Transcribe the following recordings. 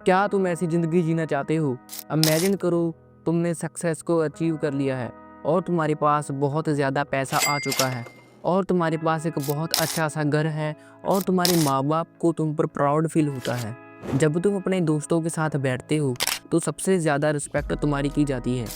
क्या तुम ऐसी ज़िंदगी जीना चाहते हो? इमेजिन करो तुमने सक्सेस को अचीव कर लिया है और तुम्हारे पास बहुत ज़्यादा पैसा आ चुका है और तुम्हारे पास एक बहुत अच्छा-सा घर है और तुम्हारे माँ-बाप को तुम पर प्राउड फ़ील होता है। जब तुम अपने दोस्तों के साथ बैठते हो, तो सबसे ज़्यादा रिस्पेक्ट तुम्हारी की जाती है।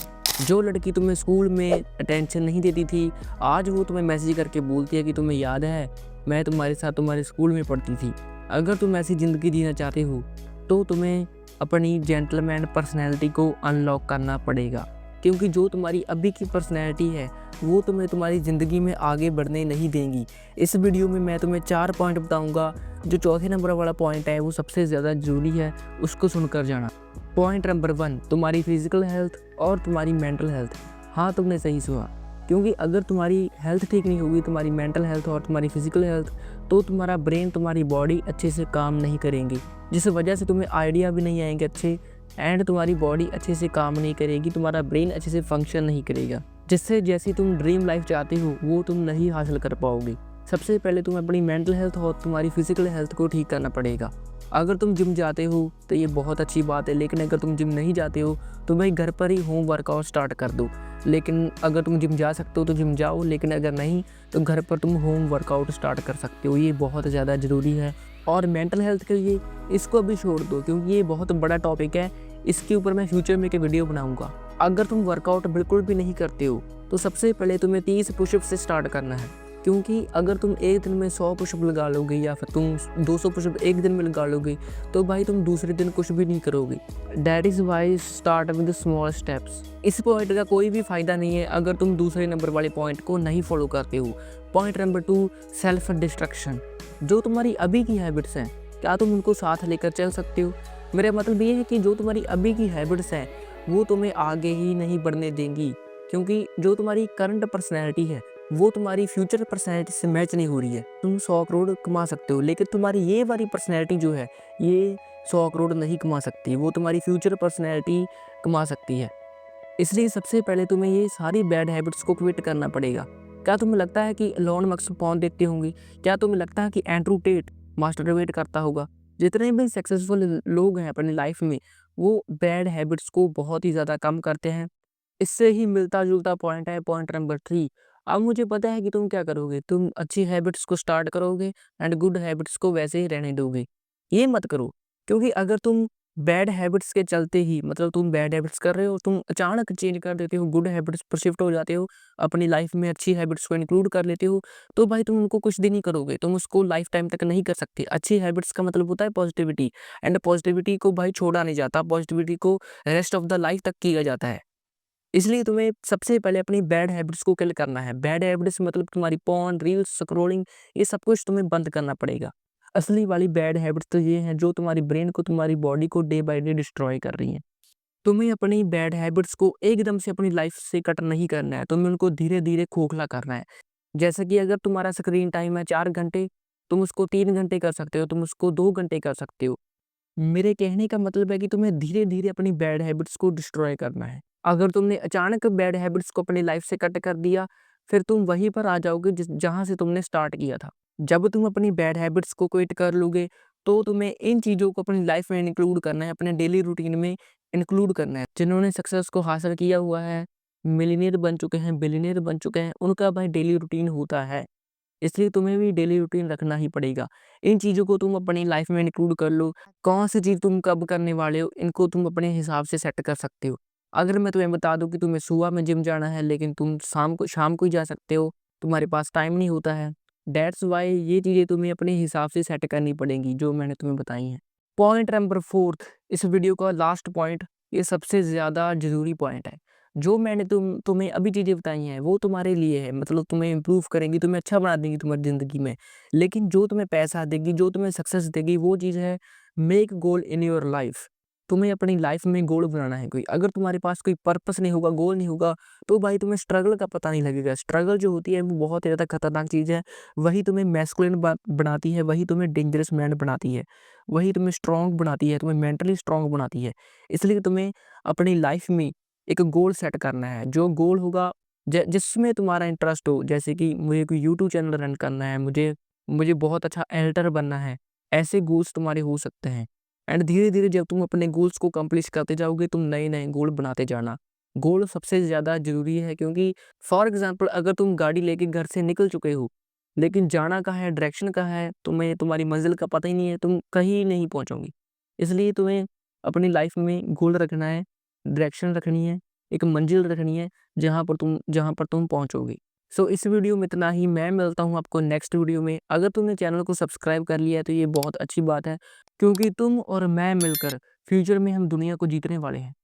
जो लड़की तुम्हें स्कूल में अटेंशन नहीं देती थी, आज वो तुम्हें मैसेज करके बोलती है कि तुम्हें याद है, मैं तुम्हारे साथ तुम्हारे स्कूल में पढ़ती थी। अगर तुम ऐसी ज़िंदगी जीना चाहते हो, तो तुम्हें अपनी जेंटलमैन पर्सनैलिटी को अनलॉक करना पड़ेगा, क्योंकि जो तुम्हारी अभी की पर्सनैलिटी है वो तुम्हें तुम्हारी ज़िंदगी में आगे बढ़ने नहीं देंगी। इस वीडियो में मैं तुम्हें 4 पॉइंट बताऊंगा। जो चौथे नंबर वाला पॉइंट है वो सबसे ज़्यादा ज़रूरी है, उसको सुनकर जाना। पॉइंट नंबर 1, तुम्हारी फिजिकल हेल्थ और तुम्हारी मेंटल हेल्थ। हाँ, तुमने सही सुना, क्योंकि अगर तुम्हारी हेल्थ ठीक नहीं होगी, तुम्हारी मेंटल हेल्थ और तुम्हारी फिजिकल हेल्थ, तो तुम्हारा ब्रेन, तुम्हारी बॉडी अच्छे से काम नहीं करेंगी, जिस वजह से तुम्हें आइडिया भी नहीं आएंगे अच्छे, एंड तुम्हारी बॉडी अच्छे से काम नहीं करेगी, तुम्हारा ब्रेन अच्छे से फंक्शन नहीं करेगा, जिससे जैसी तुम ड्रीम लाइफ चाहते हो वो तुम नहीं हासिल कर पाओगे। सबसे पहले तुम्हें अपनी मेंटल हेल्थ और तुम्हारी फिजिकल हेल्थ को ठीक करना पड़ेगा। अगर तुम जिम जाते हो तो ये बहुत अच्छी बात है, लेकिन अगर तुम जिम नहीं जाते हो तो भाई घर पर ही होम वर्कआउट स्टार्ट कर दो। लेकिन अगर तुम जिम जा सकते हो तो जिम जाओ, लेकिन अगर नहीं तो घर पर तुम होम वर्कआउट स्टार्ट कर सकते हो। ये बहुत ज़्यादा ज़रूरी है। और मेंटल हेल्थ के लिए इसको अभी छोड़ दो, क्योंकि ये बहुत बड़ा टॉपिक है। इसके ऊपर मैं फ्यूचर में एक वीडियो बनाऊंगा। अगर तुम वर्कआउट बिल्कुल भी नहीं करते हो तो सबसे पहले तुम्हें 30 पुशअप से स्टार्ट करना है, क्योंकि अगर तुम एक दिन में 100 पुशअप लगा लोगे या फिर तुम 200 पुशअप एक दिन में लगा लोगे तो भाई तुम दूसरे दिन कुछ भी नहीं करोगे। That is why start with small steps. इस पॉइंट का कोई भी फ़ायदा नहीं है अगर तुम दूसरे नंबर वाले पॉइंट को नहीं फॉलो करते हो। Point number 2, self destruction. जो तुम्हारी अभी की हैबिट्स हैं, क्या तुम उनको साथ लेकर चल सकते हो? मेरा मतलब ये है कि जो तुम्हारी अभी की हैबिट्स हैं वो तुम्हें आगे ही नहीं बढ़ने देंगी, क्योंकि जो तुम्हारी करंट पर्सनैलिटी है वो तुम्हारी फ्यूचर पर्सनैलिटी से मैच नहीं हो रही है। तुम 100 करोड़ कमा सकते हो, लेकिन तुम्हारी ये वाली पर्सनैलिटी जो है ये 100 करोड़ नहीं कमा सकती, वो तुम्हारी फ्यूचर पर्सनैलिटी कमा सकती है। इसलिए सबसे पहले तुम्हें ये सारी बैड हैबिट्स को क्विट करना पड़ेगा। क्या तुम्हें लगता है कि एलोन मस्क पॉर्न देखते होंगे? क्या तुम्हें लगता है कि एंड्रू टेट मास्टरबेट करता होगा? जितने भी सक्सेसफुल लोग हैं अपनी लाइफ में, वो बैड हैबिट्स को बहुत ही ज़्यादा कम करते हैं। इससे ही मिलता-जुलता पॉइंट है पॉइंट नंबर 3। अब मुझे पता है कि तुम क्या करोगे, तुम अच्छी हैबिट्स को स्टार्ट करोगे एंड गुड हैबिट्स को वैसे ही रहने दोगे। ये मत करो, क्योंकि अगर तुम बैड हैबिट्स के चलते ही, मतलब तुम बैड हैबिट्स कर रहे हो, तुम अचानक चेंज कर देते हो, गुड हैबिट्स पर शिफ्ट हो जाते हो, अपनी लाइफ में अच्छी हैबिट्स को इंक्लूड कर लेते हो, तो भाई तुम उनको कुछ दिन ही करोगे, तुम उसको लाइफ टाइम तक नहीं कर सकते। अच्छी हैबिट्स का मतलब होता है पॉजिटिविटी, एंड पॉजिटिविटी को भाई छोड़ा नहीं जाता, पॉजिटिविटी को रेस्ट ऑफ द लाइफ तक किया जाता है। इसलिए तुम्हें सबसे पहले अपनी बैड हैबिट्स को किल करना है। बैड हैबिट्स मतलब तुम्हारी पोर्न, रील्स, स्क्रॉलिंग, ये सब कुछ तुम्हें बंद करना पड़ेगा। असली वाली बैड हैबिट्स तो ये हैं जो तुम्हारी ब्रेन को, तुम्हारी बॉडी को डे बाय डे डिस्ट्रॉय कर रही हैं। तुम्हें अपनी बैड हैबिट्स को एकदम से अपनी लाइफ से कट नहीं करना है, तुम्हें उनको धीरे-धीरे खोखला करना है। जैसे कि अगर तुम्हारा स्क्रीन टाइम है 4 घंटे, तुम उसको 3 घंटे कर सकते हो, तुम उसको 2 घंटे कर सकते हो। मेरे कहने का मतलब है कि तुम्हें धीरे-धीरे अपनी बैड हैबिट्स को डिस्ट्रॉय करना है। अगर तुमने अचानक बैड हैबिट्स को अपनी लाइफ से कट कर दिया, फिर तुम वहीं पर आ जाओगे जहाँ से तुमने स्टार्ट किया था। जब तुम अपनी बैड हैबिट्स को क्विट कर लोगे, तो तुम्हें इन चीज़ों को अपनी लाइफ में इंक्लूड करना है, अपने डेली रूटीन में इंक्लूड करना है। जिन्होंने सक्सेस को हासिल किया हुआ है, मिलियनेयर बन चुके हैं, बिलियनेयर बन चुके हैं, उनका भाई डेली रूटीन होता है। इसलिए तुम्हें भी डेली रूटीन रखना ही पड़ेगा। इन चीज़ों को तुम अपनी लाइफ में इंक्लूड कर लो। कौन-सी चीज़ तुम कब करने वाले हो, इनको तुम अपने हिसाब से सेट कर सकते हो। अगर मैं तुम्हें बता दूँ कि तुम्हें सुबह में जिम जाना है, लेकिन तुम शाम को ही जा सकते हो, तुम्हारे पास टाइम नहीं होता है। दैट्स व्हाई ये चीज़ें तुम्हें अपने हिसाब से सेट करनी पड़ेंगी, जो मैंने तुम्हें बताई हैं। पॉइंट नंबर 4, इस वीडियो का लास्ट पॉइंट, ये सबसे ज़्यादा ज़रूरी पॉइंट है। जो मैंने तुम्हें अभी चीज़ें बताई हैं, वो तुम्हारे लिए है, मतलब तुम्हें इम्प्रूव करेंगी, तुम्हें अच्छा बना देंगी तुम्हारी ज़िंदगी में। लेकिन जो तुम्हें पैसा देगी, जो तुम्हें सक्सेस देगी, वो चीज़ है make goal in your life. तुम्हें अपनी लाइफ में गोल बनाना है कोई। अगर तुम्हारे पास कोई पर्पस नहीं होगा, गोल नहीं होगा, तो भाई तुम्हें स्ट्रगल का पता नहीं लगेगा। स्ट्रगल जो होती है वो बहुत ज़्यादा खतरनाक चीज़ है। वही तुम्हें मैस्कुलिन बनाती है, वही तुम्हें डेंजरस मैन बनाती है, वही तुम्हें स्ट्रॉन्ग बनाती है, तुम्हें मेंटली स्ट्रॉन्ग बनाती है। इसलिए तुम्हें अपनी लाइफ में एक गोल सेट करना है। जो गोल होगा जिसमें तुम्हारा इंटरेस्ट हो, जैसे कि मुझे कोई यूट्यूब चैनल रन करना है, मुझे मुझे बहुत अच्छा एडिटर बनना है, ऐसे गोल्स तुम्हारे हो सकते हैं। एंड धीरे-धीरे जब तुम अपने गोल्स को अकम्प्लिश करते जाओगे, तुम नए-नए गोल बनाते जाना। गोल सबसे ज़्यादा ज़रूरी है, क्योंकि फॉर एग्ज़ाम्पल अगर तुम गाड़ी लेके घर से निकल चुके हो, लेकिन जाना कहाँ है, डायरेक्शन कहाँ है, तुम्हें तुम्हारी मंज़िल का पता ही नहीं है, तुम कहीं नहीं पहुँचोगे। इसलिए तुम्हें अपनी लाइफ़ में गोल रखना है, डायरेक्शन रखनी है, एक मंज़िल रखनी है, जहाँ पर तुम पहुँचोगे। सो इस वीडियो में इतना ही। मैं मिलता हूँ आपको नेक्स्ट वीडियो में। अगर तुमने चैनल को सब्सक्राइब कर लिया है तो ये बहुत अच्छी बात है, क्योंकि तुम और मैं मिलकर फ्यूचर में हम दुनिया को जीतने वाले हैं।